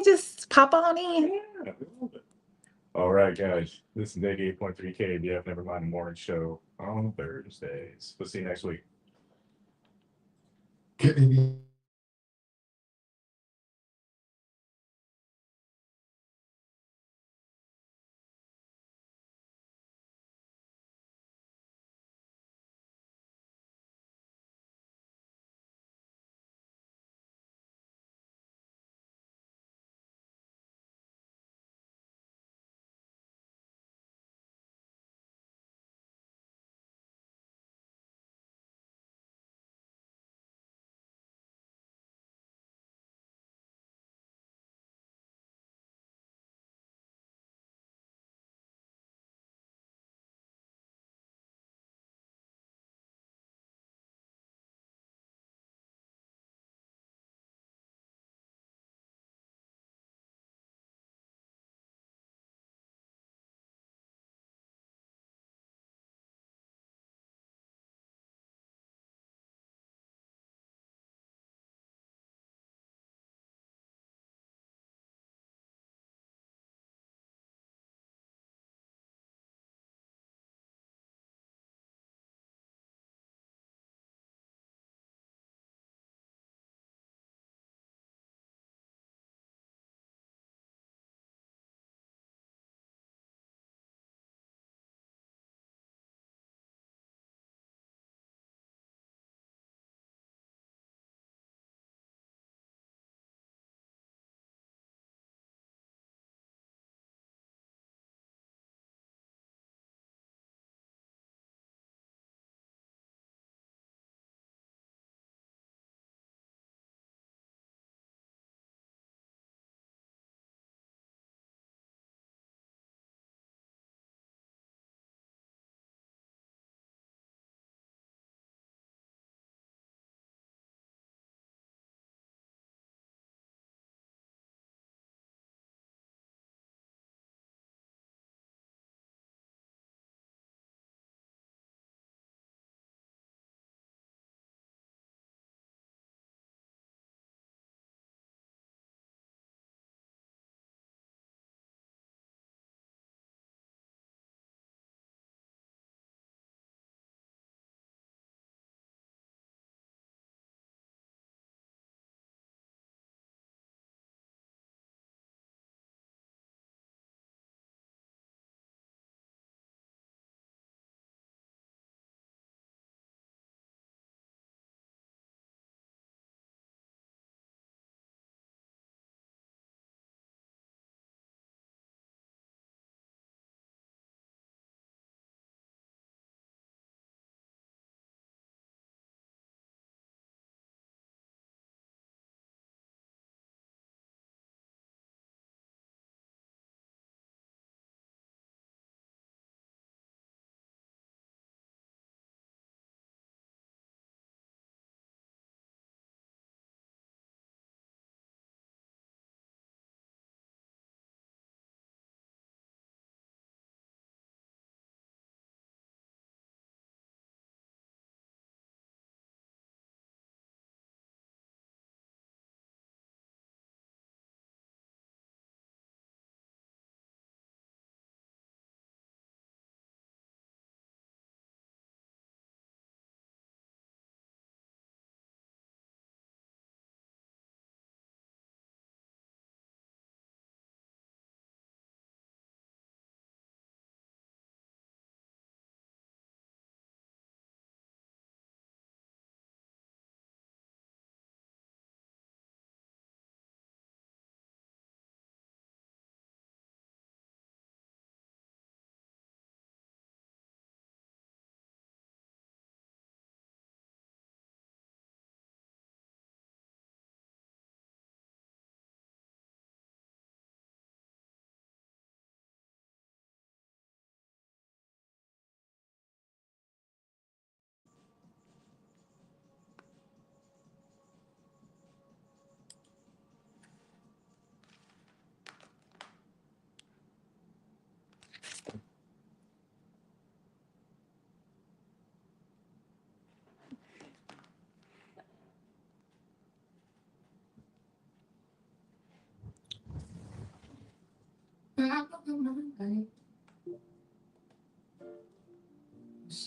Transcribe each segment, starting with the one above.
just pop on in. Yeah, I love it. All right, guys. This is Nick 8.3 KABF, Never Mind the Morning Show on Thursdays. We'll see you next week.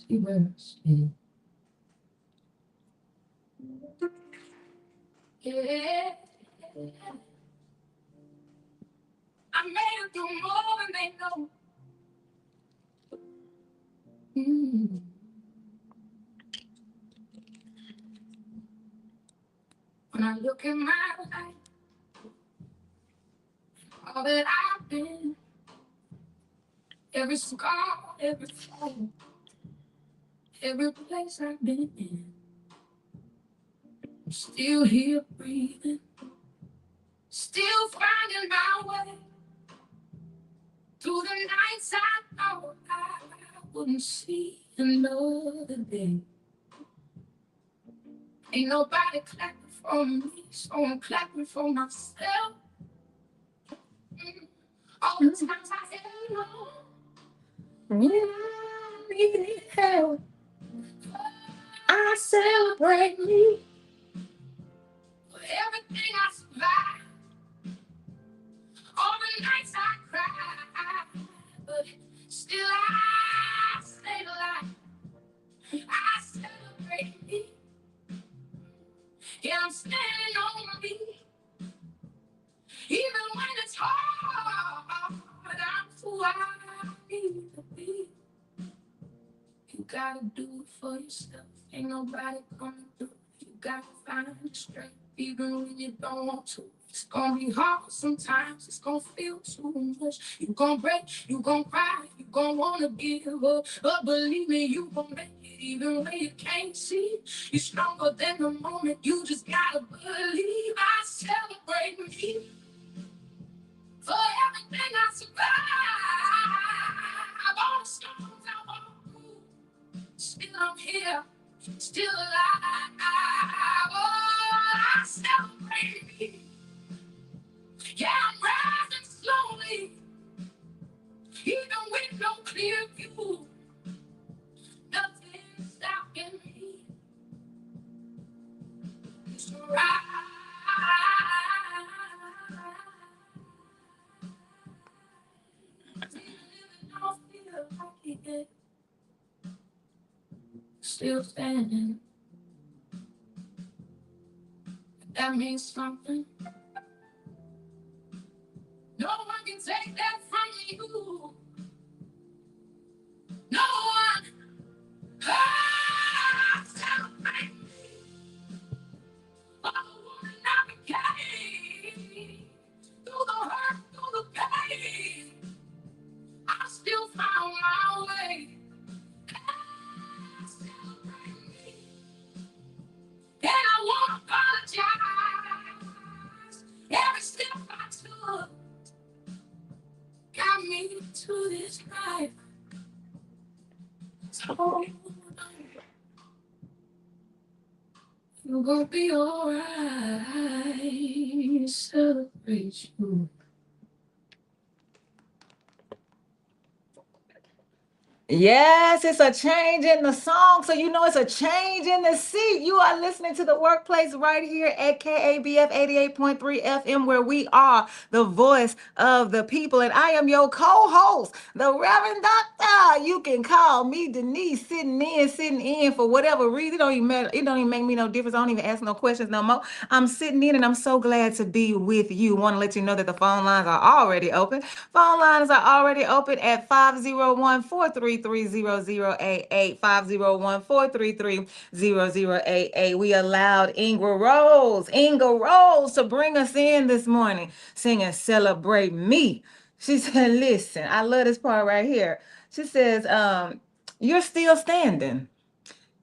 see where I stand. Yeah. I made it through more than they know. Mm. When I look at my life, all that I've been, every scar, every fall, every place I've been in, I'm still here breathing, still finding my way through the nights I thought I wouldn't see another day. Ain't nobody clapping for me, so I'm clapping for myself. All the times I held on when I needed help, I celebrate me for everything I survived. All the nights I cried, but still I stayed alive. I celebrate me. Yeah, I'm standing on my feet, even when it's hard. I'm who I need to be. You gotta do it for yourself. Ain't nobody gonna do it. You gotta find the strength, even when you don't want to. It's gonna be hard sometimes. It's gonna feel too much. You gonna break, you gonna cry, you gonna wanna give up. But believe me, you gonna make it, even when you can't see. You're stronger than the moment. You just gotta believe. I celebrate me for everything I survived. All the storms I walked through. Still I'm here, still alive. Oh, I celebrate me. Yeah, I'm rising slowly, even with no clear view. Nothing stopping me. It's right. Even though I feel like it, still standing. That means something. No one can take that from you. No one. I celebrate for the woman I became. Through the hurt, through the pain, I still found my way. I celebrate me, and I won't apologize. Every step I took got me to this life. So you're gonna be alright. Celebrate you. Yes, it's a change in the song. So you know it's a change in the seat. You are listening to the workplace right here at KABF 88.3 FM, where we are the voice of the people. And I am your co-host, the Reverend Doctor. You can call me Denise, sitting in for whatever reason. It don't even matter. It don't even make me no difference. I don't even ask no questions no more. I'm sitting in and I'm so glad to be with you. Want to let you know that the phone lines are already open. Phone lines are already open at 501-433-0088, 501-433-0088. We allowed Inga Rose to bring us in this morning, singing Celebrate Me. She said, listen, I love this part right here. She says, you're still standing.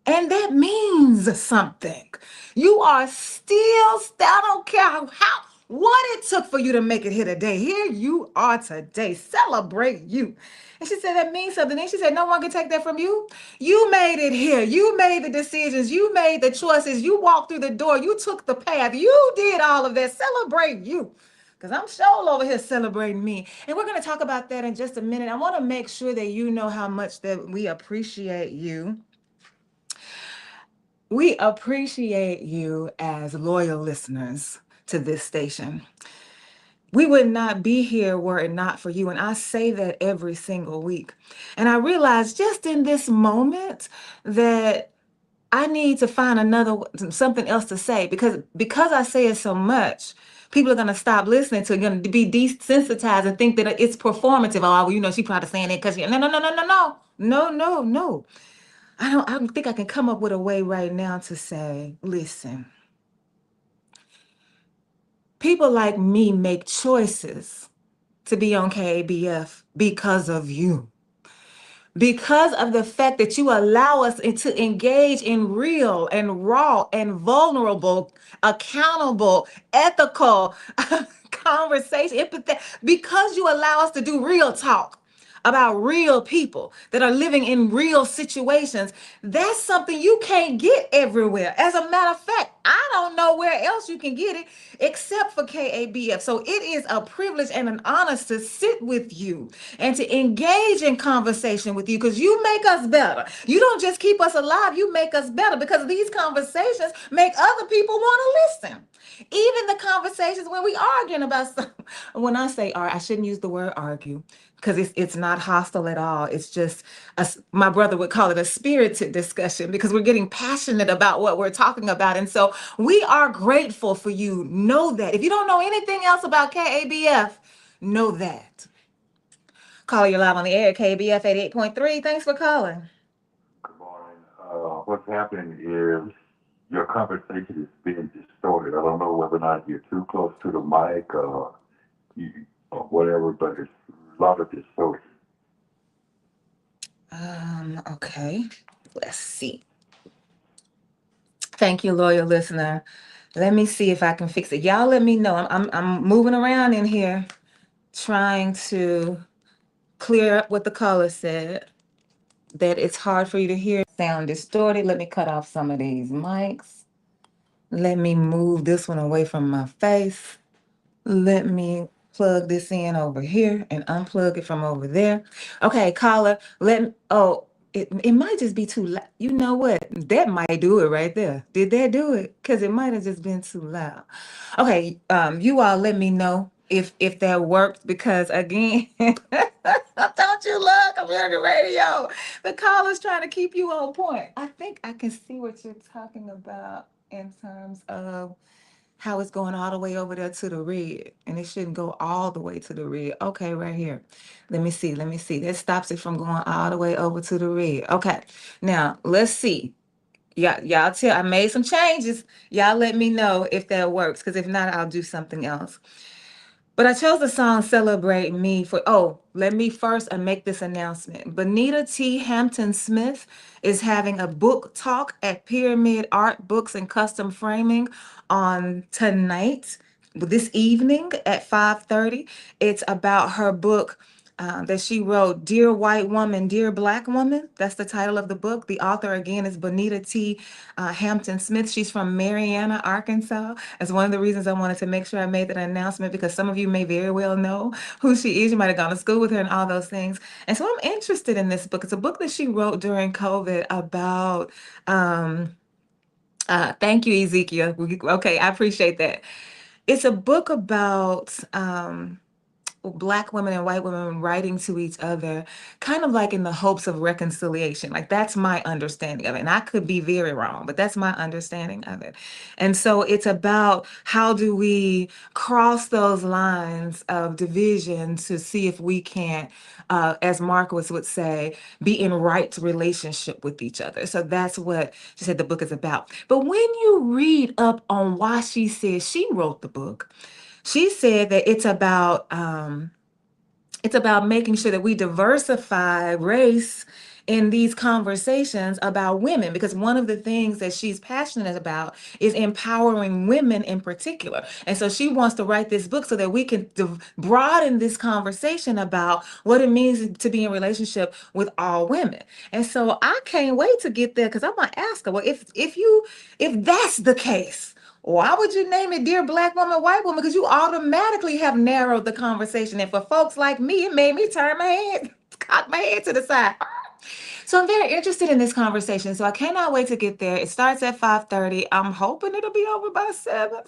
And that means something. You are still, I don't care what it took for you to make it here today. Here you are today. Celebrate you. And she said that means something. Then she said, no one can take that from you. You made it here. You made the decisions. You made the choices. You walked through the door. You took the path. You did all of that. Celebrate you. Because I'm sure over here celebrating me. And we're going to talk about that in just a minute. I want to make sure that you know how much that we appreciate you. We appreciate you as loyal listeners to this station. We would not be here were it not for you. And I say that every single week. And I realize just in this moment that I need to find another something else to say because I say it so much, people are gonna stop listening to it, gonna be desensitized and think that it's performative. Oh, well, she probably saying it because no. I don't think I can come up with a way right now to say, listen, people like me make choices to be on KABF because of you, because of the fact that you allow us to engage in real and raw and vulnerable, accountable, ethical conversation, empathy, because you allow us to do real talk about real people that are living in real situations. That's something you can't get everywhere. As a matter of fact, I don't know where else you can get it except for KABF. So it is a privilege and an honor to sit with you and to engage in conversation with you because you make us better. You don't just keep us alive, you make us better because these conversations make other people want to listen. Even the conversations when we arguing about something. When I say I shouldn't use the word argue because it's not hostile at all. It's just my brother would call it a spirited discussion because we're getting passionate about what we're talking about. And so we are grateful for you. Know that. If you don't know anything else about KABF, know that. Caller, you're live on the air, KBF 88.3. Thanks for calling. Good morning. What's happening is your conversation is being distorted. I don't know whether or not you're too close to the mic or whatever, but it's a lot of distortion. Okay. Let's see. Thank you, loyal listener. Let me see if I can fix it. Y'all let me know. I'm moving around in here trying to clear up what the caller said. That it's hard for you to hear. Sound distorted. Let me cut off some of these mics. Let me move this one away from my face. Let me plug this in over here and unplug it from over there. Okay, caller, it might just be too loud. You know what? That might do it right there. Did that do it? Because it might have just been too loud. Okay, you all let me know if that worked because again, don't you look? I'm on the radio. The caller's trying to keep you on point. I think I can see what you're talking about in terms of how it's going all the way over there to the red, and it shouldn't go all the way to the red. Okay, right here. Let me see. That stops it from going all the way over to the red. Okay, now let's see. Y'all tell I made some changes. Y'all let me know if that works, because if not, I'll do something else. But I chose the song Celebrate Me let me first make this announcement. Bonita T. Hampton Smith is having a book talk at Pyramid Art Books and Custom Framing on tonight, this evening at 5:30. It's about her book that she wrote, Dear White Woman, Dear Black Woman. That's the title of the book. The author, again, is Bonita T. Hampton Smith. She's from Marianna, Arkansas. That's one of the reasons I wanted to make sure I made that announcement, because some of you may very well know who she is. You might have gone to school with her and all those things. And so I'm interested in this book. It's a book that she wrote during COVID about, thank you, Ezekiel. Okay, I appreciate that. It's a book about Black women and white women writing to each other, kind of like in the hopes of reconciliation. Like, that's my understanding of it. And I could be very wrong, but that's my understanding of it. And so it's about how do we cross those lines of division to see if we can't, as Marcos would say, be in right relationship with each other. So that's what she said the book is about. But when you read up on why she says she wrote the book, she said that it's about making sure that we diversify race in these conversations about women, because one of the things that she's passionate about is empowering women in particular. And so she wants to write this book so that we can broaden this conversation about what it means to be in relationship with all women. And so I can't wait to get there, because I'm gonna ask her, well, if that's the case, why would you name it Dear Black Woman, White Woman? Because you automatically have narrowed the conversation. And for folks like me, it made me turn my head, cock my head to the side. So I'm very interested in this conversation. So I cannot wait to get there. It starts at 5:30. I'm hoping it'll be over by 7.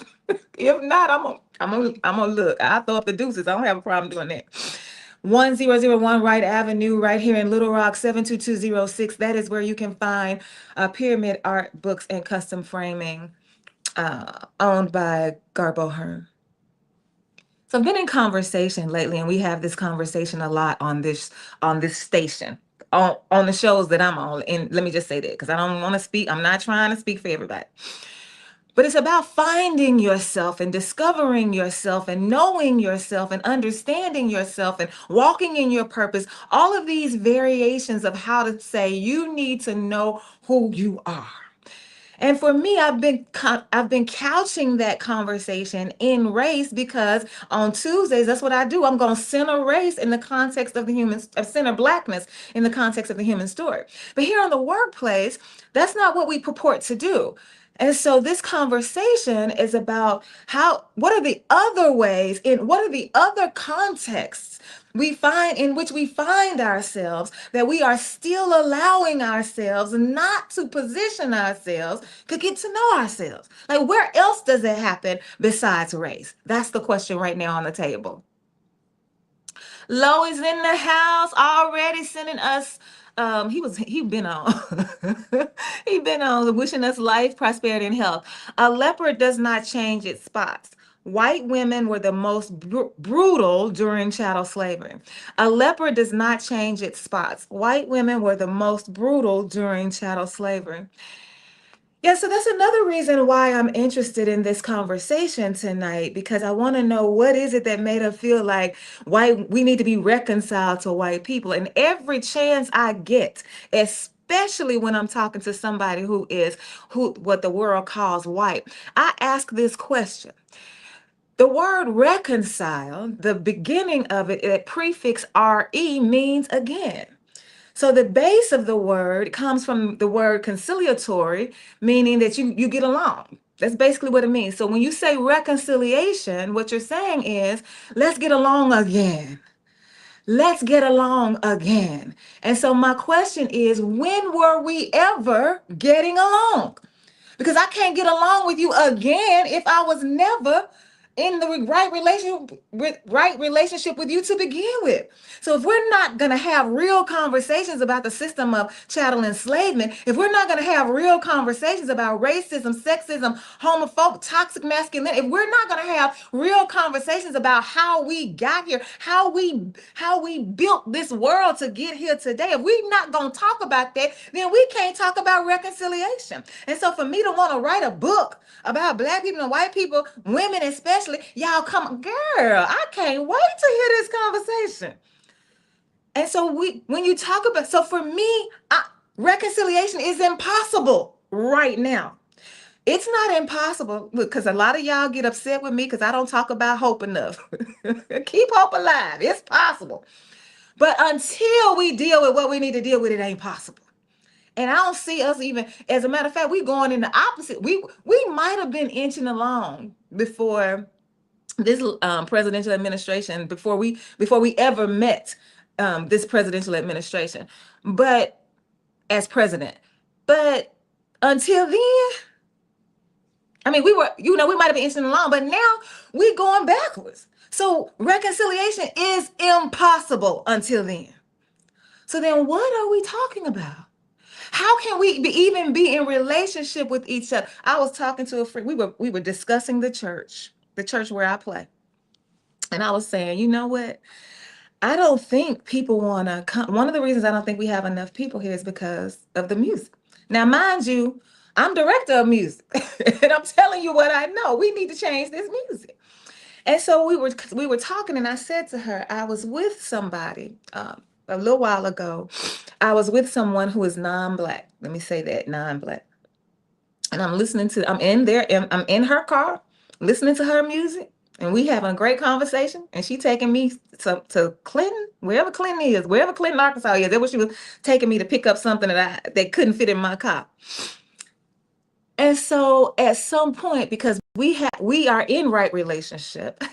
If not, I'm gonna look. I'll throw up the deuces. I don't have a problem doing that. 1001 Wright Avenue, right here in Little Rock, 72206. That is where you can find Pyramid Art Books and Custom Framing, owned by Garbo Hearn. So I've been in conversation lately, and we have this conversation a lot on this station, on the shows that I'm on. And let me just say that because I don't want to speak. I'm not trying to speak for everybody. But it's about finding yourself and discovering yourself and knowing yourself and understanding yourself and walking in your purpose. All of these variations of how to say you need to know who you are. And for me, I've been couching that conversation in race because on Tuesdays, that's what I do. I'm going to center race in the context of center blackness in the context of the human story. But here in the workplace, that's not what we purport to do. And so this conversation is about what are the other ways, what are the other contexts in which we find ourselves, that we are still allowing ourselves not to position ourselves to get to know ourselves. Like, where else does it happen besides race? That's the question right now on the table. Lo is in the house already sending us. He been on. He been on wishing us life, prosperity, and health. A leopard does not change its spots. White women were the most brutal during chattel slavery. A leopard does not change its spots. White women were the most brutal during chattel slavery. Yeah, so that's another reason why I'm interested in this conversation tonight, because I want to know what is it that made us feel like we need to be reconciled to white people. And every chance I get, especially when I'm talking to somebody who what the world calls white, I ask this question. The word reconcile, the beginning of it, that prefix RE means again. So the base of the word comes from the word conciliatory, meaning that you get along. That's basically what it means. So when you say reconciliation, what you're saying is, let's get along again. Let's get along again. And so my question is, when were we ever getting along? Because I can't get along with you again if I was never in the right relationship with you to begin with. So if we're not going to have real conversations about the system of chattel enslavement, if we're not going to have real conversations about racism, sexism, homophobic, toxic masculinity, if we're not going to have real conversations about how we got here, how we built this world to get here today, if we're not going to talk about that, then we can't talk about reconciliation. And so for me to want to write a book about Black people and white people, women especially, y'all come, girl, I can't wait to hear this conversation. And so when you talk about, so for me, reconciliation is impossible right now. It's not impossible because a lot of y'all get upset with me because I don't talk about hope enough. Keep hope alive. It's possible. But until we deal with what we need to deal with, it ain't possible. And I don't see us even, as a matter of fact, we going in the opposite. We might have been inching along before this presidential administration, before we ever met this presidential administration, but as president. But until then, I mean, we might have been inching along, but now we going backwards. So reconciliation is impossible until then. So then what are we talking about? How can we even be in relationship with each other? I was talking to a friend. We were discussing the church where I play. And I was saying, you know what? I don't think people want to come. One of the reasons I don't think we have enough people here is because of the music. Now, mind you, I'm director of music. And I'm telling you what I know. We need to change this music. And so we were talking, and I said to her, I was with somebody a little while ago. I was with someone who is non-Black. Let me say that, non-Black. And I'm in her car, listening to her music, and we having a great conversation. And she taking me to Clinton, wherever Clinton, Arkansas is. That's where she was taking me to pick up something that couldn't fit in my car. And so at some point, because we are in right relationship,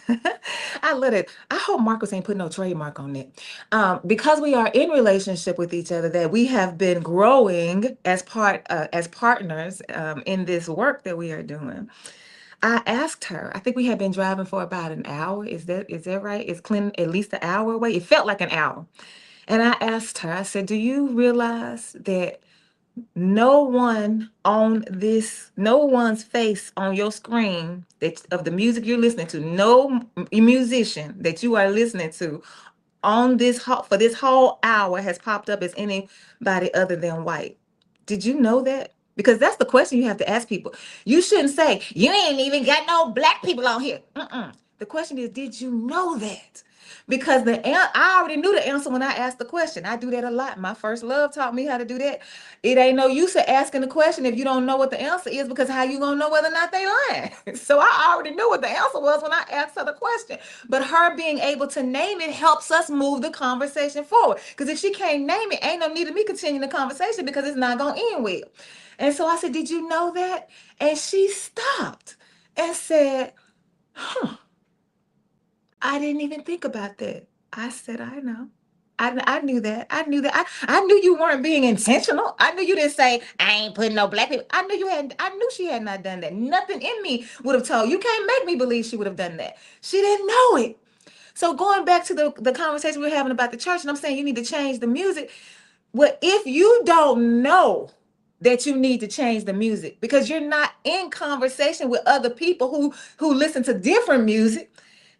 I let it. I hope Marcus ain't put no trademark on it. Because we are in relationship with each other, that we have been growing as partners in this work that we are doing. I asked her. I think we had been driving for about an hour. Is that right? Is Clinton at least an hour away? It felt like an hour. And I asked her. I said, "Do you realize that no one's face on your screen of the music you're listening to, no musician that you are listening to for this whole hour has popped up as anybody other than white. Did you know that?" Because that's the question you have to ask people. You shouldn't say, "You ain't even got no black people on here." The question is, did you know that? Because I already knew the answer when I asked the question. I do that a lot. My first love taught me how to do that. It ain't no use of asking the question if you don't know what the answer is, because how you gonna know whether or not they lying? So I already knew what the answer was when I asked her the question. But her being able to name it helps us move the conversation forward. Because if she can't name it, ain't no need of me continuing the conversation, because it's not gonna end well. And so I said, "Did you know that?" And she stopped and said, "I didn't even think about that." I said, "I know. I knew that. I knew that. I knew you weren't being intentional. I knew you didn't say, 'I ain't putting no black people.' I knew you had. I knew she had not done that. Nothing in me would have told you. Can't make me believe she would have done that. She didn't know it." So going back to the conversation we were having about the church, and I'm saying you need to change the music. Well, if you don't know that you need to change the music because you're not in conversation with other people who listen to different music,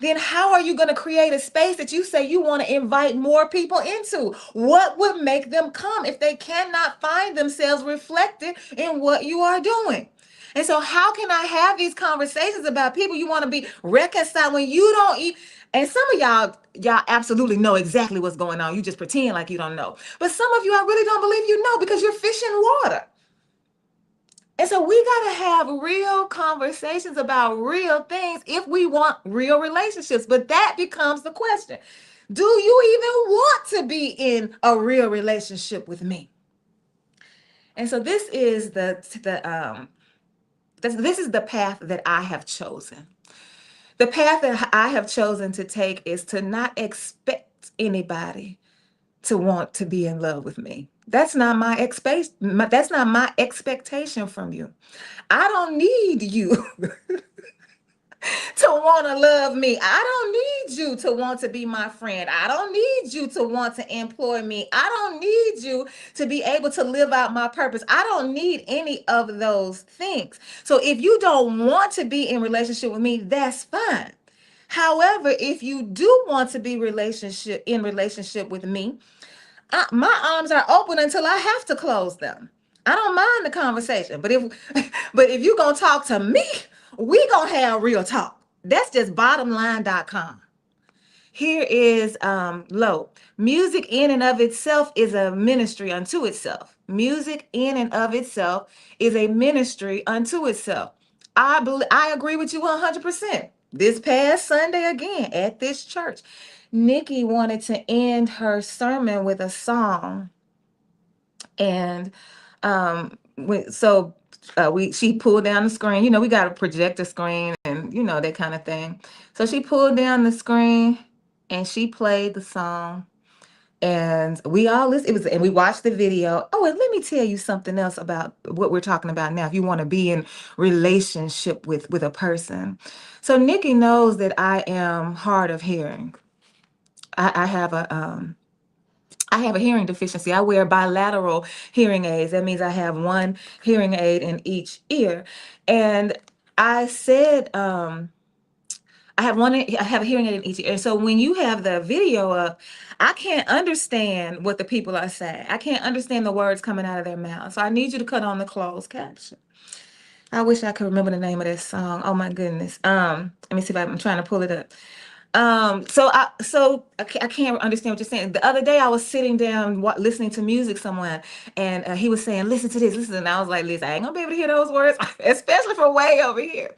then how are you going to create a space that you say you want to invite more people into? What would make them come if they cannot find themselves reflected in what you are doing? And so how can I have these conversations about people you want to be reconciled when you don't eat? And some of y'all absolutely know exactly what's going on. You just pretend like you don't know. But some of you, I really don't believe you know, because you're fishing water. And so we got to have real conversations about real things if we want real relationships. But that becomes the question. Do you even want to be in a real relationship with me? And so this is this is the path that I have chosen. The path that I have chosen to take is to not expect anybody to want to be in love with me. That's not my expectation from you. I don't need you to want to love me. I don't need you to want to be my friend. I don't need you to want to employ me. I don't need you to be able to live out my purpose. I don't need any of those things. So if you don't want to be in relationship with me, that's fine. However, if you do want to be in relationship with me, my arms are open until I have to close them. I don't mind the conversation, but if you gonna talk to me, we gonna have real talk. That's just bottomline.com. Here is low. Music in and of itself is a ministry unto itself. Music in and of itself is a ministry unto itself. I agree with you 100%. This past Sunday again at this church, Nikki wanted to end her sermon with a song, and she pulled down the screen. You know, we got a projector screen and that kind of thing. So she pulled down the screen and she played the song, and we all listened. And we watched the video. Oh, and let me tell you something else about what we're talking about now. If you want to be in relationship with a person, so Nikki knows that I am hard of hearing. I have a hearing deficiency. I wear bilateral hearing aids. That means I have one hearing aid in each ear. And I said, I have a hearing aid in each ear. And so when you have the video up, I can't understand what the people are saying. I can't understand the words coming out of their mouth. So I need you to cut on the closed caption. I wish I could remember the name of that song. Oh my goodness. Let me see if I'm trying to pull it up. I can't understand what you're saying. The other day I was sitting down listening to music somewhere, and he was saying, "Listen to this, listen." And I was like, "Listen, I ain't gonna be able to hear those words, especially from way over here."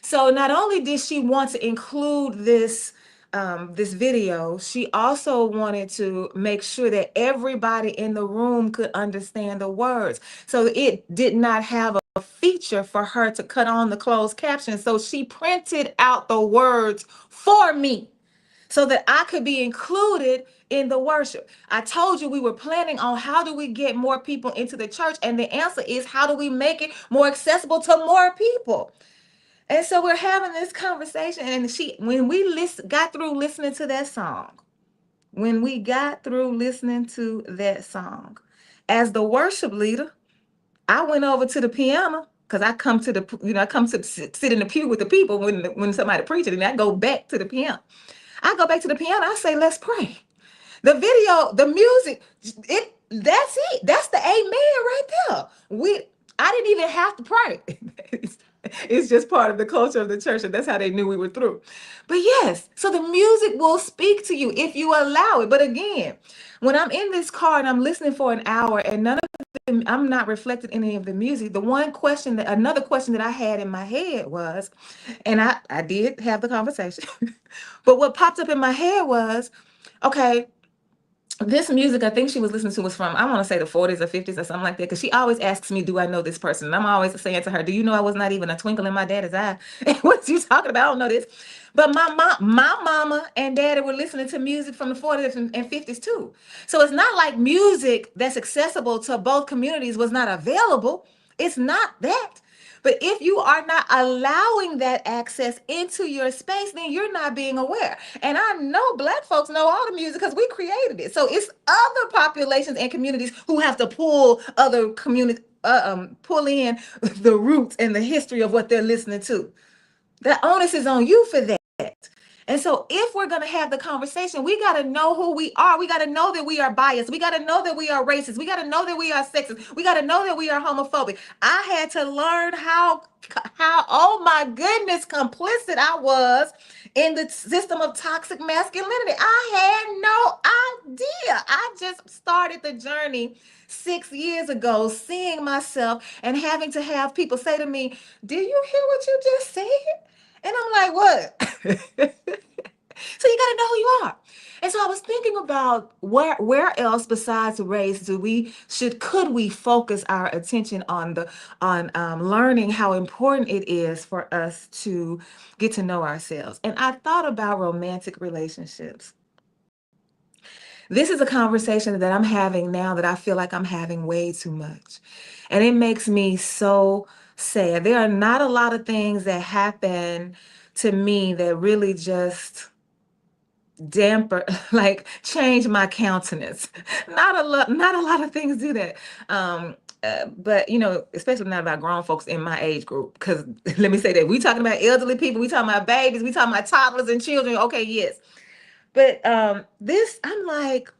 So not only did she want to include this video, she also wanted to make sure that everybody in the room could understand the words. So it did not have feature for her to cut on the closed caption. So she printed out the words for me so that I could be included in the worship. I told you we were planning on how do we get more people into the church, and the answer is how do we make it more accessible to more people. And so we're having this conversation, and when we got through listening to that song, as the worship leader, I went over to the piano because I come to I come to sit in the pew with the people when somebody preaches, and I go back to the piano. I go back to the piano. I say, let's pray. The video, the music, that's it. That's the amen right there. I didn't even have to pray. It's just part of the culture of the church, and that's how they knew we were through. But yes, so the music will speak to you if you allow it. But again, when I'm in this car and I'm listening for an hour and I'm not reflecting any of the music, another question that I had in my head was, and I did have the conversation, but what popped up in my head was, okay, this music I think she was listening to was from, I want to say the 40s or 50s or something like that, because she always asks me, do I know this person? And I'm always saying to her, do you know I was not even a twinkle in my daddy's eye? What you talking about? I don't know this. But my mama and daddy were listening to music from the 40s and 50s too. So it's not like music that's accessible to both communities was not available. It's not that. But if you are not allowing that access into your space, then you're not being aware. And I know Black folks know all the music because we created it. So it's other populations and communities who have to pull other community, pull in the roots and the history of what they're listening to. The onus is on you for that. And so if we're going to have the conversation, we got to know who we are. We got to know that we are biased. We got to know that we are racist. We got to know that we are sexist. We got to know that we are homophobic. I had to learn how, oh my goodness, complicit I was in the system of toxic masculinity. I had no idea. I just started the journey 6 years ago, seeing myself and having to have people say to me, do you hear what you just said? And I'm like, what? So you got to know who you are. And so I was thinking about where else besides race could we focus our attention on learning how important it is for us to get to know ourselves. And I thought about romantic relationships. This is a conversation that I'm having now that I feel like I'm having way too much. And it makes me so sad. There are not a lot of things that happen to me that really just damper, like change my countenance. Not a lot of things do that. But especially not about grown folks in my age group. Because let me say that we talking about elderly people, we talking about babies, we talking about toddlers and children. Okay, yes. But I'm like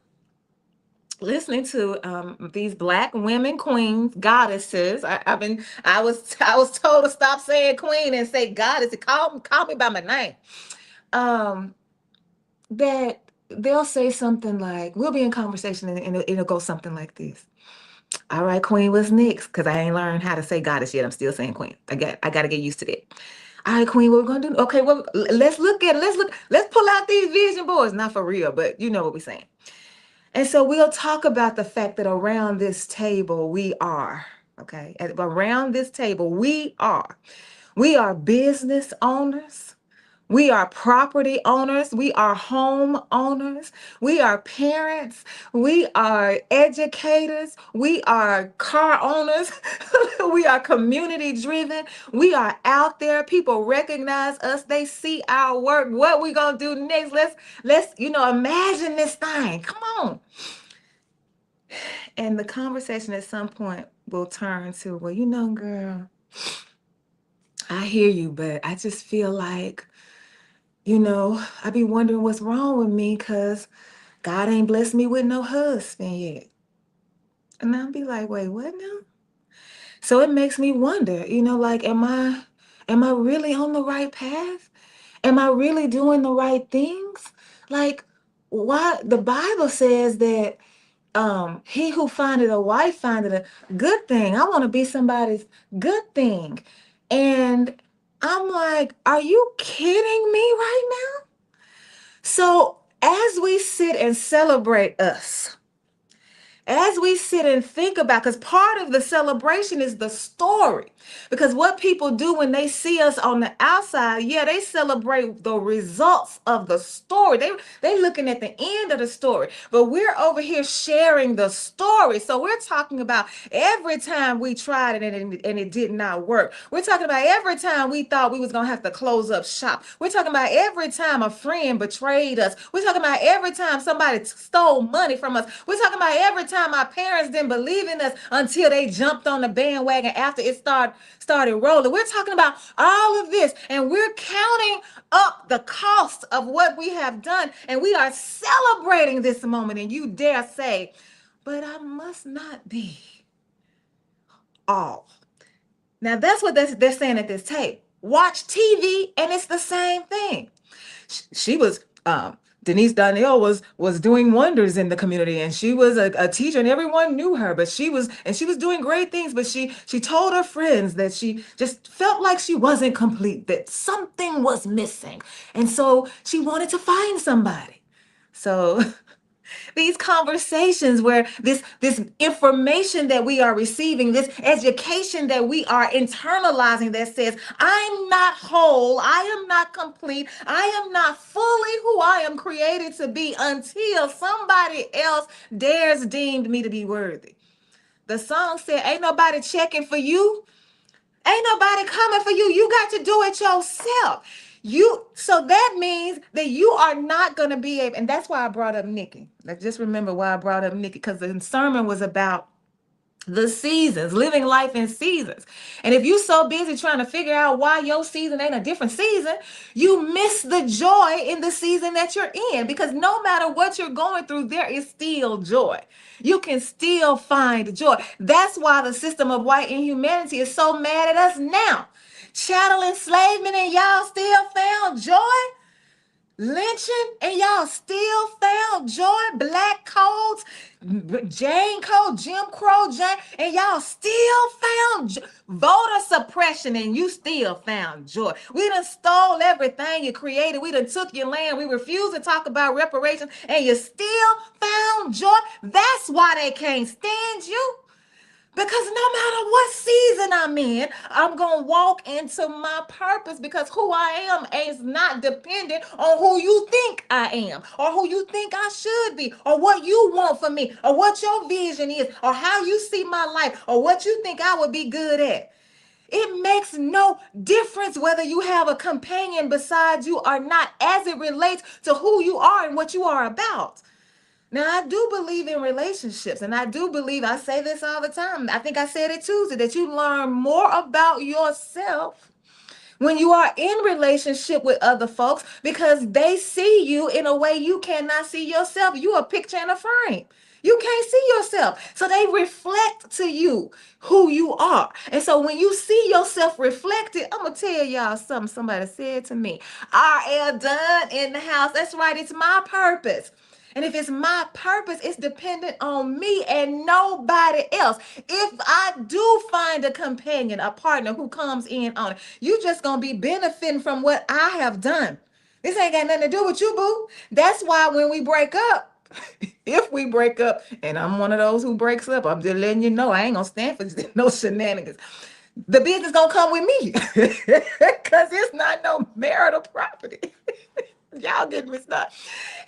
listening to these Black women queens, goddesses. I was told to stop saying queen and say goddess. Call me by my name. That they'll say something like, we'll be in conversation and it'll go something like this. All right, queen, what's next? Because I ain't learned how to say goddess yet. I'm still saying queen. I got to get used to that. All right, queen, what we're going to do? Okay, well, let's look at it. Let's pull out these vision boards. Not for real, but you know what we're saying. And so we'll talk about the fact that around this table, we are, okay? Around this table, we are business owners. We are property owners. We are home owners. We are parents. We are educators. We are car owners. We are community driven. We are out there. People recognize us. They see our work. What we gonna do next? Let's imagine this thing. Come on. And the conversation at some point will turn to, well, girl, I hear you, but I just feel like, I be wondering what's wrong with me because God ain't blessed me with no husband yet. And I'll be like, wait, what now? So it makes me wonder, like, am I really on the right path? Am I really doing the right things? Like, why the Bible says that he who findeth a wife findeth a good thing. I want to be somebody's good thing. And I'm like, are you kidding me right now? So as we sit and celebrate us, as we sit and think about, because part of the celebration is the story. Because what people do when they see us on the outside, yeah, they celebrate the results of the story. They looking at the end of the story. But we're over here sharing the story. So we're talking about every time we tried it and it did not work. We're talking about every time we thought we was gonna have to close up shop. We're talking about every time a friend betrayed us. We're talking about every time somebody stole money from us. We're talking about every time our parents didn't believe in us until they jumped on the bandwagon after it started rolling. We're talking about all of this, and we're counting up the cost of what we have done, and we are celebrating this moment. And you dare say, but I must not be all. Now that's what they're saying at this tape. Watch TV, and it's the same thing. She was Denise Donnell was doing wonders in the community, and she was a teacher, and everyone knew her. But she was doing great things. But she told her friends that she just felt like she wasn't complete, that something was missing, and so she wanted to find somebody. So these conversations where this information that we are receiving, this education that we are internalizing that says, I'm not whole, I am not complete, I am not fully who I am created to be until somebody else dares deemed me to be worthy. The song said, ain't nobody checking for you. Ain't nobody coming for you. You got to do it yourself. So that means that you are not going to be able, and that's why I brought up Nikki. Like, just remember why I brought up Nikki, because the sermon was about the seasons, living life in seasons. And if you're so busy trying to figure out why your season ain't a different season, you miss the joy in the season that you're in, because no matter what you're going through, there is still joy. You can still find joy. That's why the system of white inhumanity is so mad at us now. Chattel enslavement, and y'all still found joy. Lynching, and y'all still found joy. Black codes, Jane Code, Jim Crow, and y'all still found voter suppression, and you still found joy. We done stole everything you created. We done took your land. We refuse to talk about reparations, and you still found joy. That's why they can't stand you. Because no matter what season I'm in, I'm going to walk into my purpose, because who I am is not dependent on who you think I am, or who you think I should be, or what you want for me, or what your vision is, or how you see my life, or what you think I would be good at. It makes no difference whether you have a companion beside you or not, as it relates to who you are and what you are about. Now, I do believe in relationships, and I do believe, I say this all the time. I think I said it Tuesday, that you learn more about yourself when you are in relationship with other folks, because they see you in a way you cannot see yourself. You a picture in a frame. You can't see yourself. So they reflect to you who you are. And so when you see yourself reflected, I'm going to tell y'all something somebody said to me. RL done in the house. That's right. It's my purpose. And if it's my purpose, it's dependent on me and nobody else. If I do find a companion, a partner who comes in on it, you just going to be benefiting from what I have done. This ain't got nothing to do with you, boo. That's why when we break up, if we break up, and I'm one of those who breaks up, I'm just letting you know I ain't going to stand for no shenanigans. The business going to come with me, because it's not no marital property. Y'all get me started.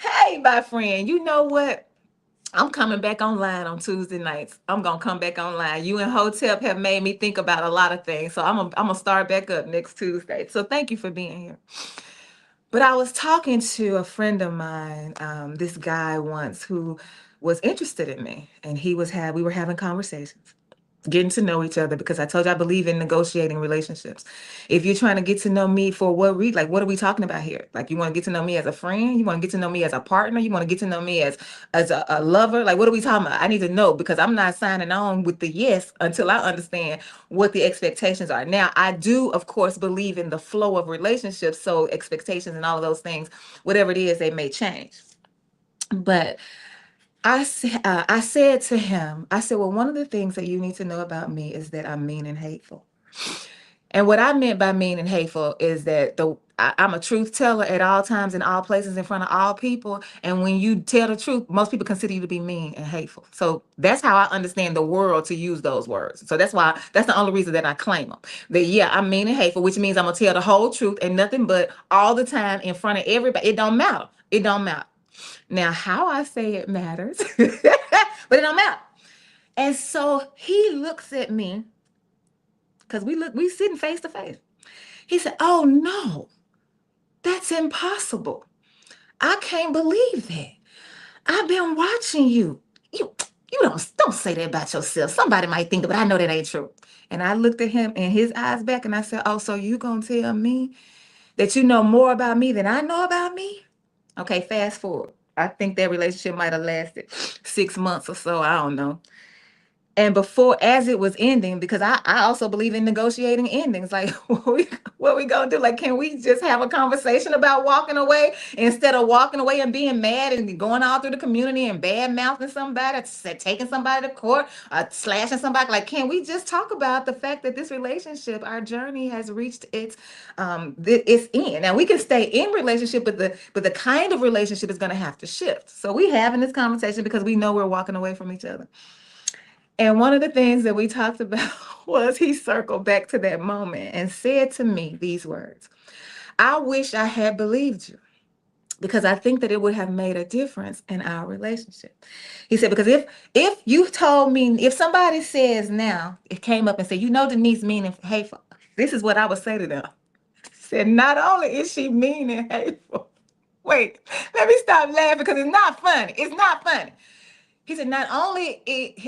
Hey, my friend, you know what? I'm coming back online on Tuesday nights. I'm going to come back online. You and Hotep have made me think about a lot of things. So I'm going to start back up next Tuesday. So thank you for being here. But I was talking to a friend of mine, this guy once, who was interested in me. And we were having conversations, getting to know each other, because I told you I believe in negotiating relationships. If you're trying to get to know me for what reason, like, what are we talking about here? Like, you want to get to know me as a friend? You want to get to know me as a partner? You want to get to know me as a lover? Like, what are we talking about? I need to know, because I'm not signing on with the yes until I understand what the expectations are. Now, I do, of course, believe in the flow of relationships. So expectations and all of those things, whatever it is, they may change. But I said to him, I said, well, one of the things that you need to know about me is that I'm mean and hateful. And what I meant by mean and hateful is that I'm a truth teller at all times, in all places, in front of all people. And when you tell the truth, most people consider you to be mean and hateful. So that's how I understand the world to use those words. So that's the only reason that I claim them. That, yeah, I'm mean and hateful, which means I'm going to tell the whole truth and nothing but all the time in front of everybody. It don't matter. It don't matter. Now, how I say it matters, but it don't matter. And so he looks at me, because we sitting face to face. He said, "Oh no, that's impossible. I can't believe that. I've been watching you. You don't say that about yourself. Somebody might think it, but I know that ain't true." And I looked at him in his eyes back and I said, "Oh, so you gonna tell me that you know more about me than I know about me?" Okay, fast forward. I think that relationship might have lasted 6 months or so. I don't know. And as it was ending, because I also believe in negotiating endings. Like, what we gonna do? Like, can we just have a conversation about walking away instead of walking away and being mad and going all through the community and bad mouthing somebody, taking somebody to court, slashing somebody? Like, can we just talk about the fact that this relationship, our journey has reached its end? Now we can stay in relationship, but the kind of relationship is gonna have to shift. So we having this conversation because we know we're walking away from each other. And one of the things that we talked about was he circled back to that moment and said to me these words: "I wish I had believed you, because I think that it would have made a difference in our relationship." He said, "Because if you told me, if somebody says now, it came up and said, you know, Denise mean and hateful, this is what I would say to them." He said, "Not only is she mean and hateful," wait, let me stop laughing because it's not funny. It's not funny. He said, "Not only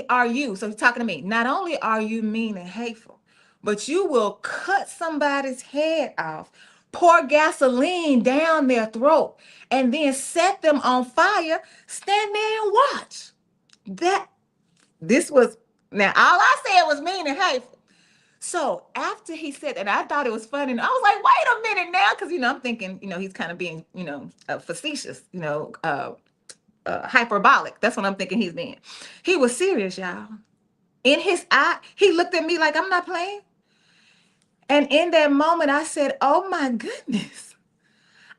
are you," so he's talking to me, "not only are you mean and hateful, but you will cut somebody's head off, pour gasoline down their throat, and then set them on fire, stand there and watch." That, this was, now all I said was mean and hateful. So after he said that, I thought it was funny. And I was like, wait a minute now, because, I'm thinking, he's kind of being, facetious, hyperbolic. That's what I'm thinking he's being. He was serious, y'all. In his eye, he looked at me like I'm not playing. And in that moment, I said, "Oh my goodness,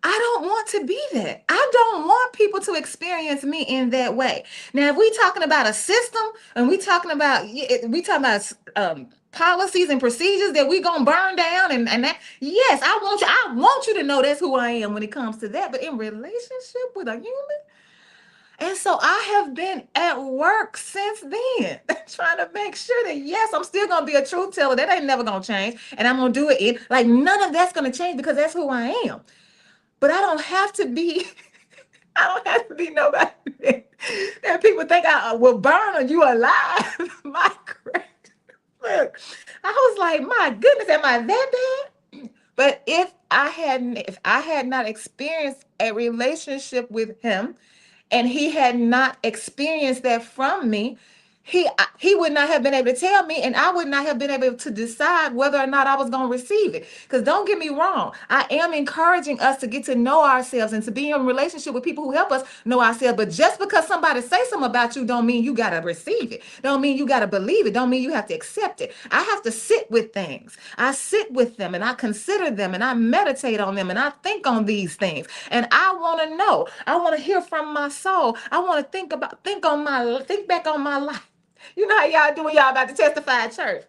I don't want to be that. I don't want people to experience me in that way." Now, if we talking about a system and policies and procedures that we gonna burn down and that, yes, I want you to know that's who I am when it comes to that. But in relationship with a human, and so I have been at work since then, trying to make sure that, yes, I'm still going to be a truth teller. That ain't never going to change. And I'm going to do it. Like, none of that's going to change because that's who I am. But I don't have to be, I don't have to be nobody that people think I will burn or you alive. My great, look, I was like, my goodness, am I that bad? But if I had not experienced a relationship with him, and he had not experienced that from me, he would not have been able to tell me, and I would not have been able to decide whether or not I was going to receive it. Because don't get me wrong, I am encouraging us to get to know ourselves and to be in a relationship with people who help us know ourselves. But just because somebody say something about you don't mean you got to receive it. Don't mean you got to believe it. Don't mean you have to accept it. I have to sit with things. I sit with them and I consider them and I meditate on them and I think on these things. And I want to know. I want to hear from my soul. I want to think back on my life. You know how y'all do when y'all about to testify at church.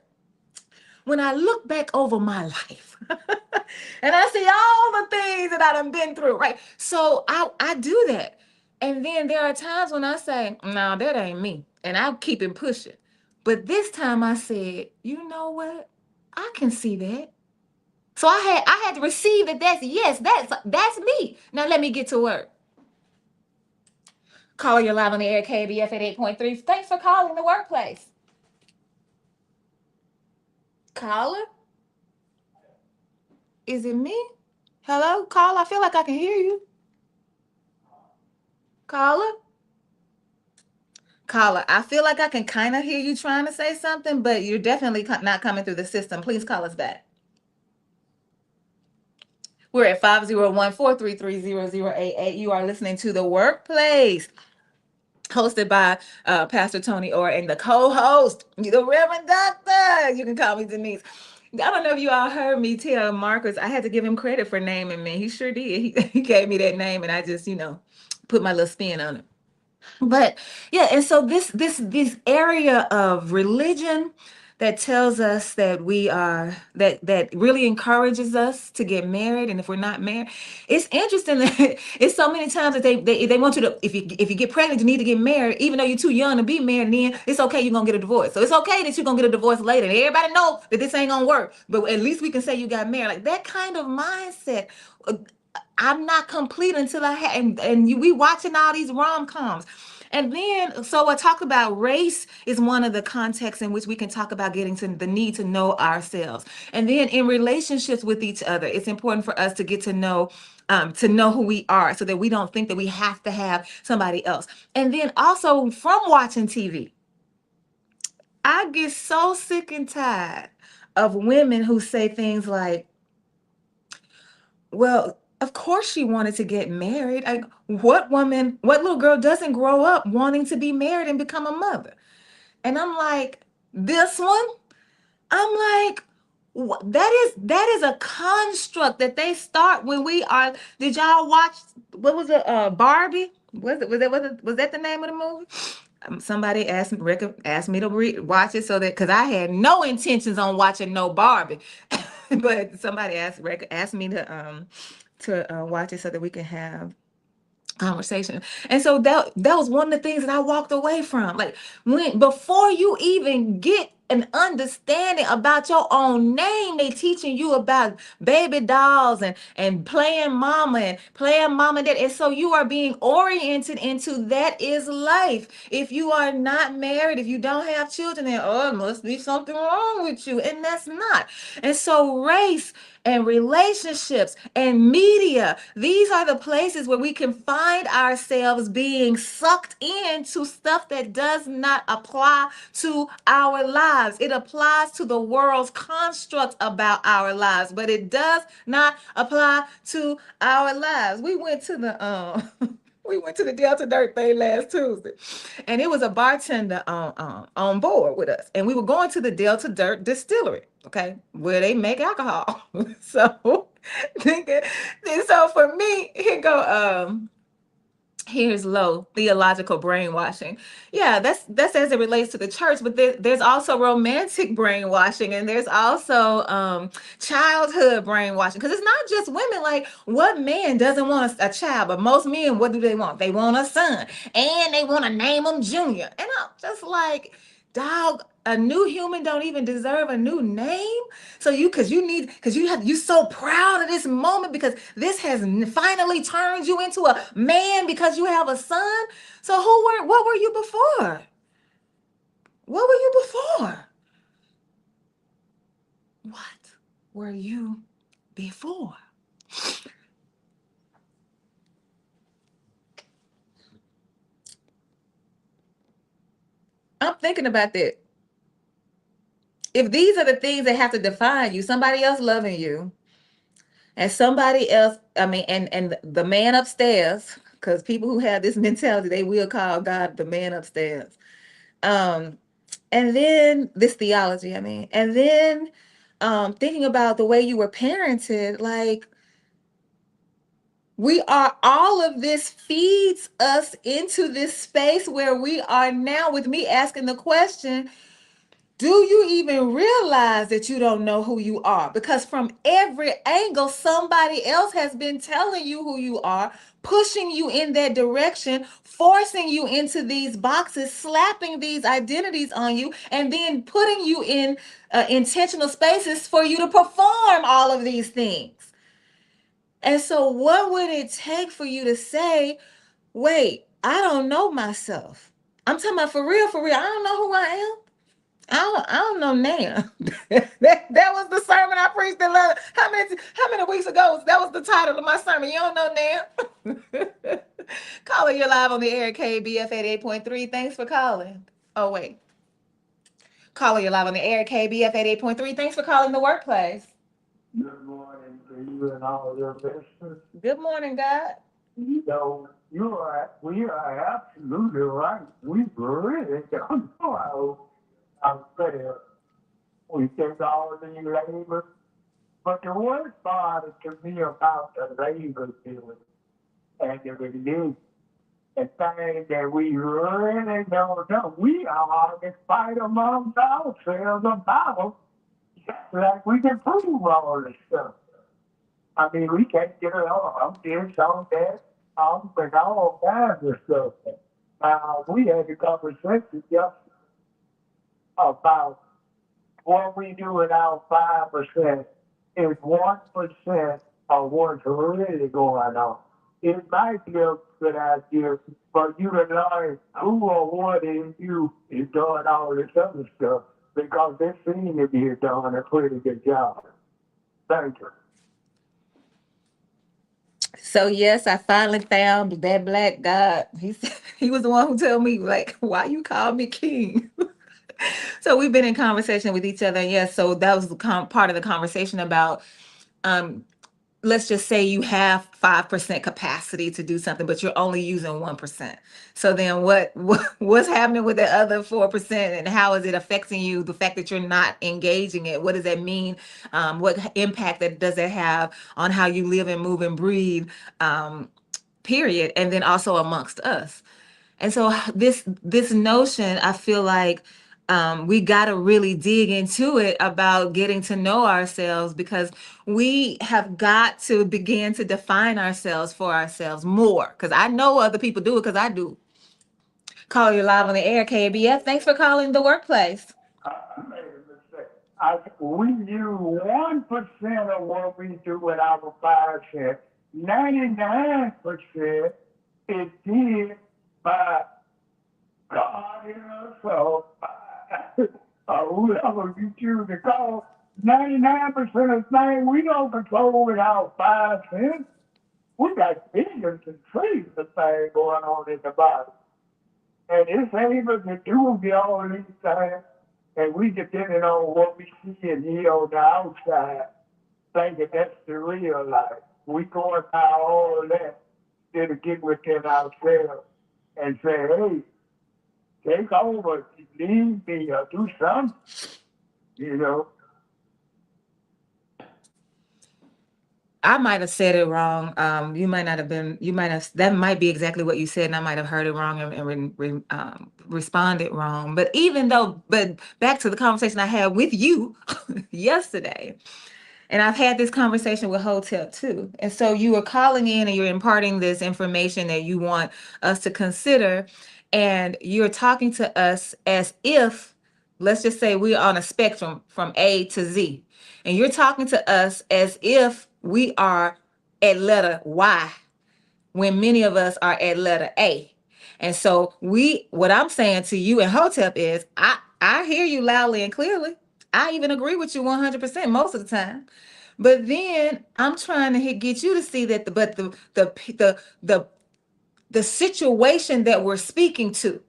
When I look back over my life and I see all the things that I done been through, right? So I do that. And then there are times when I say, "No, that ain't me." And I'll keep it pushing. But this time I said, "You know what? I can see that." So I had to receive that. That's me. Now let me get to work. Caller, you're live on the air, KABF at 8.3. Thanks for calling the workplace. Caller? Is it me? Hello? Caller, I feel like I can hear you. Caller? Caller, I feel like I can kind of hear you trying to say something, but you're definitely not coming through the system. Please call us back. We're at 501-433-0088. You are listening to The Workplace, hosted by Pastor Toney Orr and the co-host, the Reverend Doctor. You can call me Denise. I don't know if you all heard me tell Marcus, I had to give him credit for naming me. He sure did. He gave me that name, and I just, put my little spin on it. But yeah, and so this area of religion that tells us that we are that really encourages us to get married, and if we're not married, it's interesting that it's so many times that they want you to, if you get pregnant, you need to get married, even though you're too young to be married. And then it's okay, you're gonna get a divorce. So it's okay that you're gonna get a divorce later. And everybody know that this ain't gonna work, but at least we can say you got married. Like that kind of mindset. I'm not complete until I have, we watching all these rom-coms. And then, so I talked about race is one of the contexts in which we can talk about getting to the need to know ourselves. And then in relationships with each other, it's important for us to get to know who we are so that we don't think that we have to have somebody else. And then also from watching TV, I get so sick and tired of women who say things like, well, of course she wanted to get married. Like, what woman, what little girl doesn't grow up wanting to be married and become a mother? And I'm like, this one? I'm like, that is a construct that they start when we are. Did y'all watch, what was it, Barbie? Was that the name of the movie? Somebody asked me to watch it so that, because I had no intentions on watching no Barbie, but somebody asked me to watch it so that we can have conversation. And so that was one of the things that I walked away from. Like, when before you even get an understanding about your own name, they teaching you about baby dolls and playing mama and dad. And so you are being oriented into that is life. If you are not married, if you don't have children, then it must be something wrong with you. And that's not. And so race and relationships and media, these are the places where we can find ourselves being sucked into stuff that does not apply to our lives. It applies to the world's construct about our lives, but it does not apply to our lives. We went to the we went to the Delta Dirt thing last Tuesday, and it was a bartender on board with us, and we were going to the Delta Dirt distillery, okay, where they make alcohol. So, so for me, here's low theological brainwashing. Yeah, that's as it relates to the church, but there's also romantic brainwashing, and there's also childhood brainwashing, because it's not just women. Like, what man doesn't want a child? But most men, what do they want? They want a son, and they want to name him Junior. And I'm just like, dog, a new human don't even deserve a new name. So you so proud of this moment because this has finally turned you into a man because you have a son. So what were you before? What were you before? What were you before? I'm thinking about that. If these are the things that have to define you, somebody else loving you, and somebody else, I mean, and the man upstairs, because people who have this mentality, they will call God the man upstairs. Um, and then this theology, I mean, and then thinking about the way you were parented, like, all of this feeds us into this space where we are now, with me asking the question, do you even realize that you don't know who you are? Because from every angle, somebody else has been telling you who you are, pushing you in that direction, forcing you into these boxes, slapping these identities on you, and then putting you in intentional spaces for you to perform all of these things. And so, what would it take for you to say, wait, I don't know myself? I'm talking about for real, for real. I don't know who I am. I don't know now. that was the sermon I preached in London. How many weeks ago? That was the title of my sermon. You don't know now. Caller, you're live on the air, KBF 88.3. Thanks for calling. Oh, wait. Caller, you're live on the air, KBF 88.3. Thanks for calling the workplace. Good morning to you and all your listeners. Good morning, God. We are absolutely right. We really don't know how fair We take all the labor. But the worst part to me about the labor deal and the relief and things that we really don't know. We are to fight amongst ourselves about like we can prove all this stuff. I mean, we can't get along. I'm this, on that, and all kinds of stuff. We had a conversation yesterday about what we do in our 5% is 1% of what's really going on. It might be a good idea for you to learn who or what in you is doing all this other stuff because they seem to be doing a pretty good job. Thank you. So yes, I finally found that black God. He was the one who told me, like, why you call me king? So we've been in conversation with each other. Yes, so that was the part of the conversation about um let's just say you have 5% capacity to do something, but you're only using 1%. So then what's happening with the other 4%, and how is it affecting you? The fact that you're not engaging it, what does that mean? What impact that does it have on how you live and move and breathe? Period. And then also amongst us. And so this notion, I feel like we got to really dig into it about getting to know ourselves, because we have got to begin to define ourselves for ourselves more. Because I know other people do it, because I do. Call you live on the air, KBF. Thanks for calling the workplace. I made a mistake. We use 1% of what we do with our 5%. 99% is did by God in us. So, whoever you choose to call, 99% of things we don't control with our 5%. We got billions and trillions of things going on in the body. And it's able to do all these things, and we depending on what we see and hear on the outside, thinking that's the real life. We going by all that instead of get within ourselves and say, hey, take over, leave me, or do something, you know. I might have said it wrong. You might not have been. You might have. That might be exactly what you said, and I might have heard it wrong and responded wrong. But but back to the conversation I had with you yesterday, and I've had this conversation with Hotel too. And so you are calling in and you're imparting this information that you want us to consider, and you're talking to us as if, let's just say, we're on a spectrum from A to Z, and you're talking to us as if we are at letter Y when many of us are at letter A. And so what I'm saying to you and Hotep is, I hear you loudly and clearly. I even agree with you 100% most of the time. But then I'm trying to get you to see that the situation that we're speaking to,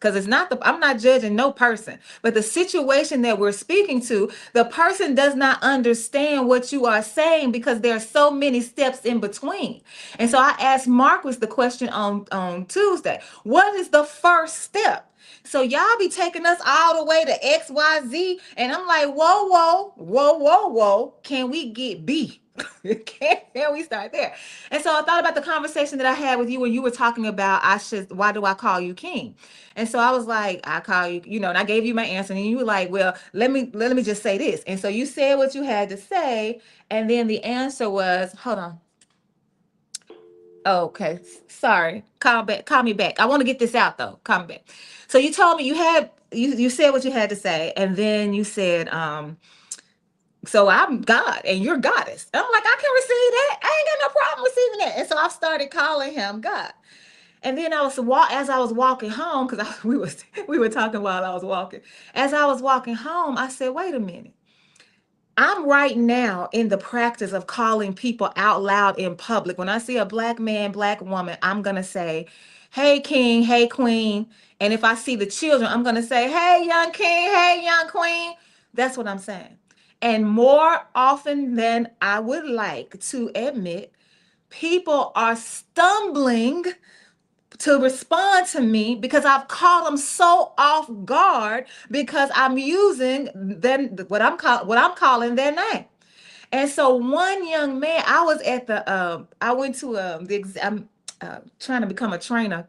because I'm not judging no person, but the situation that we're speaking to, the person does not understand what you are saying, because there are so many steps in between. And so I asked Marcus the question on Tuesday: what is the first step? So y'all be taking us all the way to XYZ, and I'm like, whoa, whoa, whoa, whoa, whoa. Can we get B? Can we start there? And so I thought about the conversation that I had with you when you were talking about, why do I call you king? And so I was like, I call you, and I gave you my answer, and you were like, well, let me just say this. And so you said what you had to say, and then the answer was, hold on. Okay, sorry. Call me back. I want to get this out though. Call me back. So you told me you said what you had to say, and then you said, so I'm God and you're goddess. And I'm like, I can receive that. I ain't got no problem receiving that. And so I started calling him God. And then as I was walking home, because we were talking while I was walking. As I was walking home, I said, wait a minute. I'm right now in the practice of calling people out loud in public. When I see a black man, black woman, I'm gonna say, hey king, hey queen. And if I see the children, I'm gonna say, hey young king, hey young queen. That's what I'm saying. And more often than I would like to admit, people are stumbling to respond to me because I've caught them so off guard because I'm using then what I'm calling their name. And so one young man, I was at the I went to I'm trying to become a trainer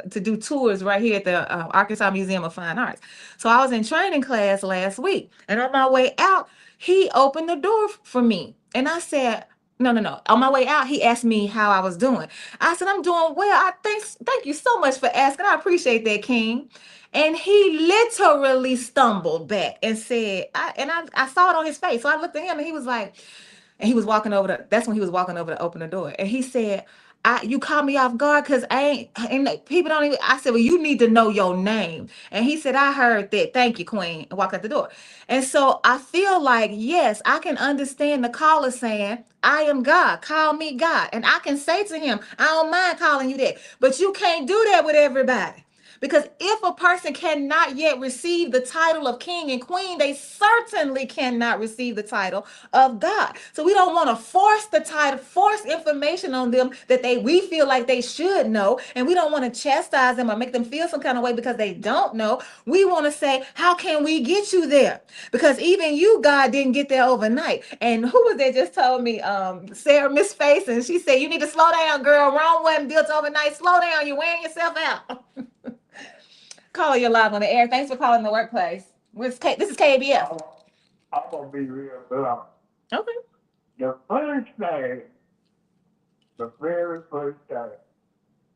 to do tours right here at the Arkansas Museum of Fine Arts. So I was in training class last week, and on my way out, he opened the door for me, and I said, "No, no, no." On my way out, he asked me how I was doing. I said, "I'm doing well. Thank you so much for asking. I appreciate that, King." And he literally stumbled back and said, I saw it on his face. So I looked at him and he was like, and he was walking over that's when he was walking over to open the door. And he said, you caught me off guard because people don't even, I said, well, you need to know your name. And he said, I heard that. Thank you, Queen. And walked out the door. And so I feel like, yes, I can understand the caller saying, I am God. Call me God. And I can say to him, I don't mind calling you that. But you can't do that with everybody. Because if a person cannot yet receive the title of king and queen, they certainly cannot receive the title of God. So we don't want to force the title, force information on them that we feel like they should know. And we don't want to chastise them or make them feel some kind of way because they don't know. We want to say, how can we get you there? Because even you, God, didn't get there overnight. And who was that just told me? Sarah Miss Face, and she said, you need to slow down, girl. Rome wasn't built overnight. Slow down. You're wearing yourself out. Caller, you're live on the air. Thanks for calling the workplace. This is KABF. I'm gonna be real blunt. Okay. The first thing, the very first thing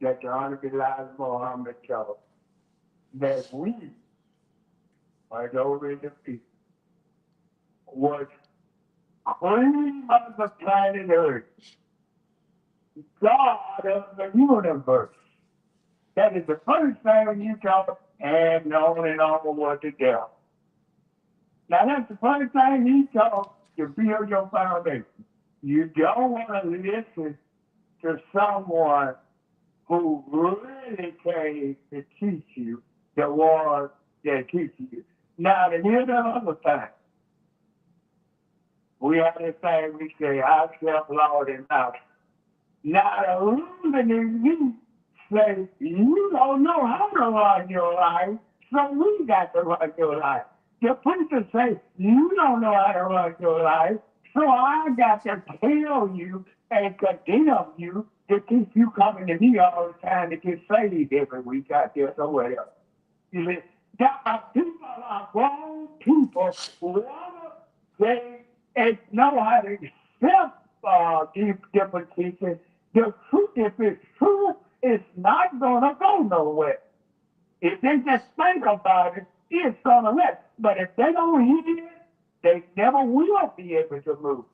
that the Honorable Elijah Muhammad taught, that we, as over the people, was queen of the planet Earth, God of the universe. That is the first thing you taught, and on and on what the devil. Now that's the first thing he taught to build your foundation. You don't want to listen to someone who really came to teach you the one that teaches you. Now, here's the other thing. We have this thing we say, I self Lord and master. Now, the reason is you say, you don't know how to run your life, so we got to run your life. The preacher say, you don't know how to run your life, so I got to tell you and condemn you to keep you coming to me all the time to get saved every week out there somewhere else. You see, people are grown people who they know how to accept these different teachings. The truth, if it's true, it's not going to go nowhere. If they just think about it, it's going to let. But if they don't hear it, they never will be able to move.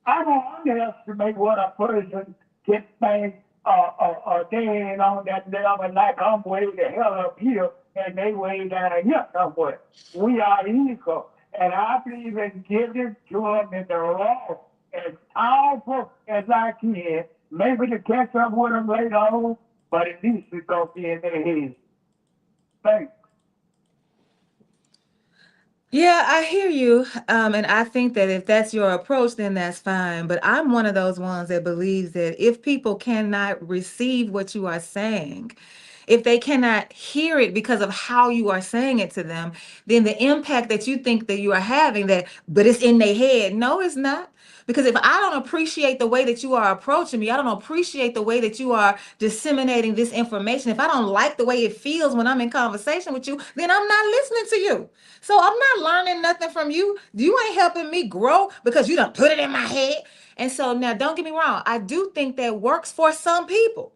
I don't underestimate what a person can think they ain't on that level like I'm way the hell up here and they way down here somewhere. We are equal. And I believe in giving to them in the raw as powerful as I can, maybe to catch up with them later on, but at least it's going to be in their heads. Thanks. Yeah, I hear you. And I think that if that's your approach, then that's fine. But I'm one of those ones that believes that if people cannot receive what you are saying, if they cannot hear it because of how you are saying it to them, then the impact that you think that you are having but it's in their head. No, it's not. Because if I don't appreciate the way that you are approaching me, I don't appreciate the way that you are disseminating this information. If I don't like the way it feels when I'm in conversation with you, then I'm not listening to you. So I'm not learning nothing from you. You ain't helping me grow because you done put it in my head. And so now don't get me wrong. I do think that works for some people.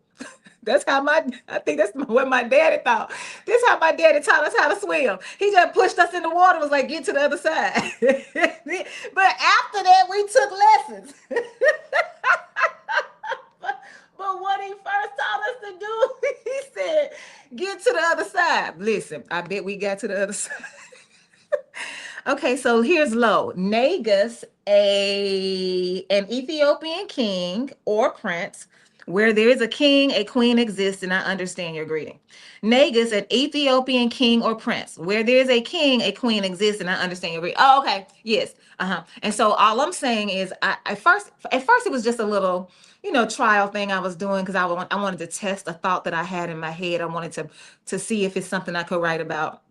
I think that's what my daddy thought. This is how my daddy taught us how to swim. He just pushed us in the water, was like, get to the other side. But after that, we took lessons. But what he first taught us to do, he said, get to the other side. Listen, I bet we got to the other side. Okay, so here's low. Negus, an Ethiopian king or prince, Where there is a king, a queen exists, and I understand your greeting. Negus, an Ethiopian king or prince. Where there is a king, a queen exists, and I understand your greeting. Oh, okay. Yes. And so all I'm saying is, at first it was just a little, trial thing I was doing because I wanted to test a thought that I had in my head. I wanted to see if it's something I could write about.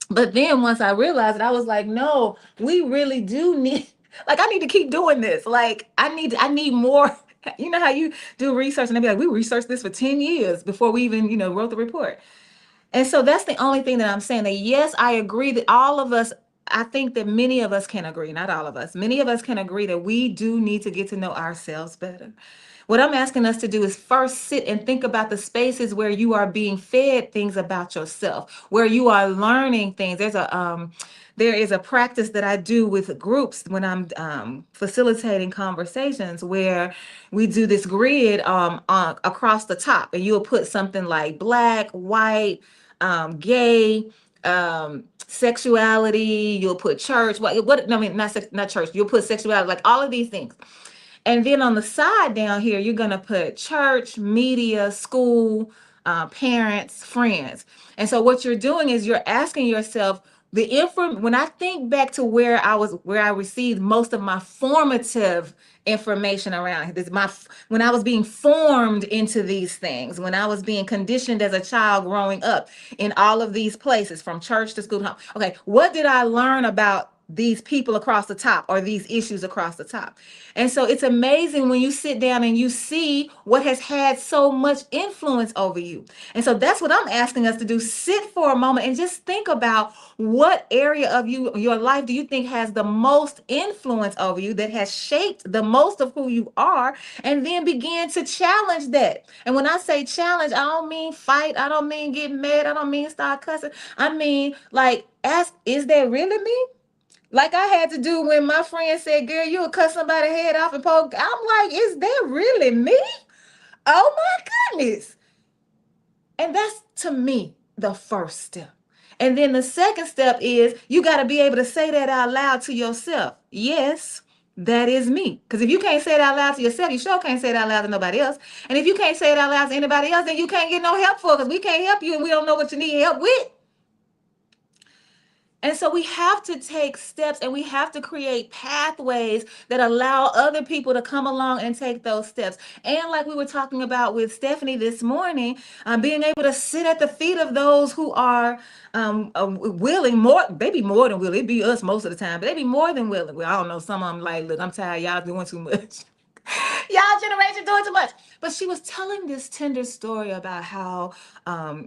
But then once I realized it, I was like, no, we really do need, like, I need to keep doing this. Like, I need more. You know how you do research and they be like, we researched this for 10 years before we even, wrote the report. And so that's the only thing that I'm saying, that yes, I agree that all of us, I think that many of us can agree, not all of us, many of us can agree that we do need to get to know ourselves better. What I'm asking us to do is first sit and think about the spaces where you are being fed things about yourself, where you are learning things. There is a practice that I do with groups when I'm facilitating conversations where we do this grid across the top, and you'll put something like black, white, gay, sexuality. You'll put church. What? No, I mean, not church. You'll put sexuality, like all of these things. And then on the side down here, you're going to put church, media, school, parents, friends. And so what you're doing is you're asking yourself when I think back to where I received most of my formative information around this, when I was being formed into these things, when I was being conditioned as a child growing up in all of these places, from church to school to home. Okay, what did I learn about these people across the top, or these issues across the top? And so it's amazing when you sit down and you see what has had so much influence over you. And so that's what I'm asking us to do. Sit for a moment and just think about, what area of your life do you think has the most influence over you, that has shaped the most of who you are, and then begin to challenge that. And when I say challenge, I don't mean fight, I don't mean get mad, I don't mean start cussing. I mean, like, ask, is that really me? Like I had to do when my friend said, girl, you would cut somebody's head off and poke. I'm like, is that really me? Oh my goodness. And that's, to me, the first step. And then the second step is you got to be able to say that out loud to yourself. Yes, that is me. Because if you can't say it out loud to yourself, you sure can't say it out loud to nobody else. And if you can't say it out loud to anybody else, then you can't get no help for it, because we can't help you and we don't know what you need help with. And so we have to take steps, and we have to create pathways that allow other people to come along and take those steps. And like we were talking about with Stephanie this morning, being able to sit at the feet of those who are willing, they be more than willing. It'd be us most of the time, but they be more than willing. Well, I don't know. Some of them like, look, I'm tired. Y'all doing too much. Y'all generation doing too much. But she was telling this tender story about how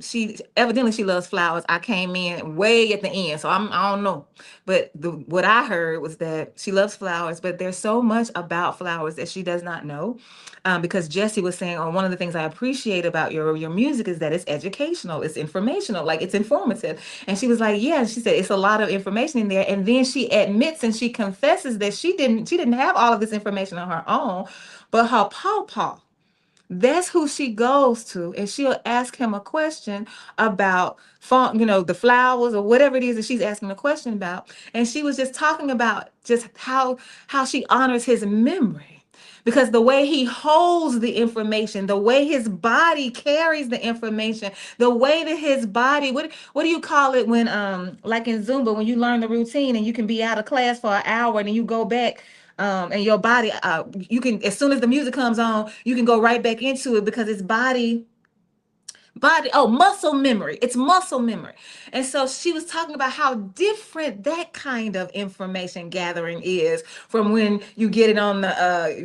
she loves flowers. I came in way at the end, so I don't know. But what I heard was that she loves flowers, but there's so much about flowers that she does not know. Because Jesse was saying, one of the things I appreciate about your music is that it's educational, it's informational, like it's informative. And she was like, yeah, she said it's a lot of information in there. And then she admits and she confesses that she didn't have all of this information on her own, but her pawpaw. That's who she goes to, and she'll ask him a question about, the flowers or whatever it is that she's asking a question about. And she was just talking about just how she honors his memory, because the way he holds the information, the way his body carries the information, the way that his body, what do you call it when, like in Zumba, when you learn the routine and you can be out of class for an hour and then you go back, and your body, you can, as soon as the music comes on, you can go right back into it, because it's muscle memory. It's muscle memory. And so she was talking about how different that kind of information gathering is from when you get it on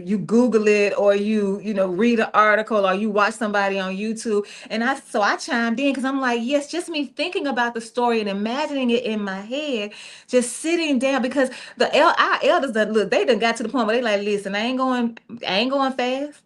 you Google it, or you read an article, or you watch somebody on YouTube. And I chimed in, because I'm like, yes, just me thinking about the story and imagining it in my head, just sitting down, because our elders, they done got to the point where they like, listen, I ain't going fast.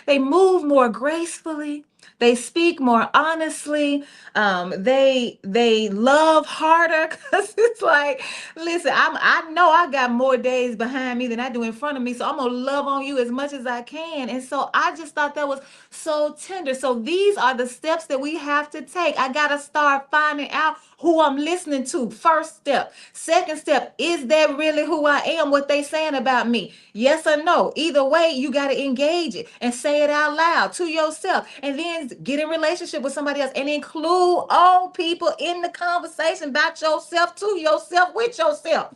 They move more gracefully. They speak more honestly. They love harder because it's like, listen, I know I got more days behind me than I do in front of me, so I'm gonna love on you as much as I can. And so I just thought that was so tender. So these are the steps that we have to take. I gotta start finding out who I'm listening to. First step. Second step, is that really who I am? What they saying about me? Yes or no? Either way, you got to engage it and say it out loud to yourself, and then get in relationship with somebody else and include all people in the conversation about yourself, to yourself, with yourself.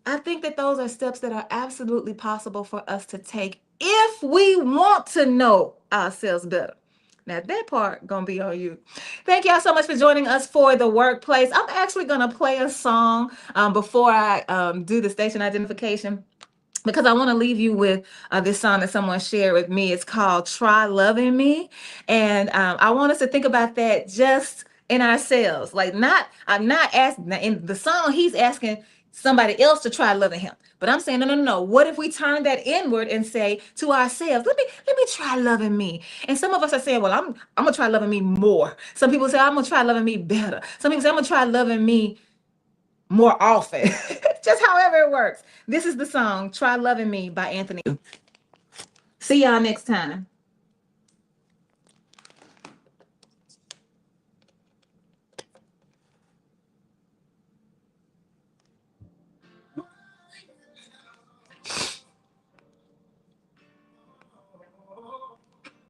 I think that those are steps that are absolutely possible for us to take if we want to know ourselves better. Now that part gonna be on you. Thank y'all so much for joining us for the workplace. I'm actually gonna play a song before I do the station identification, because I want to leave you with this song that someone shared with me. It's called "Try Loving Me," and I want us to think about that just in ourselves. Like, I'm not asking in the song. He's asking somebody else to try loving him, but I'm saying, no, no, no, no. What if we turn that inward and say to ourselves, let me try loving me. And some of us are saying, well, I'm gonna try loving me more. Some people say, I'm gonna try loving me better. Some people say, I'm gonna try loving me more often. Just however it works. This is the song "Try Loving Me" by Anthony. See y'all next time.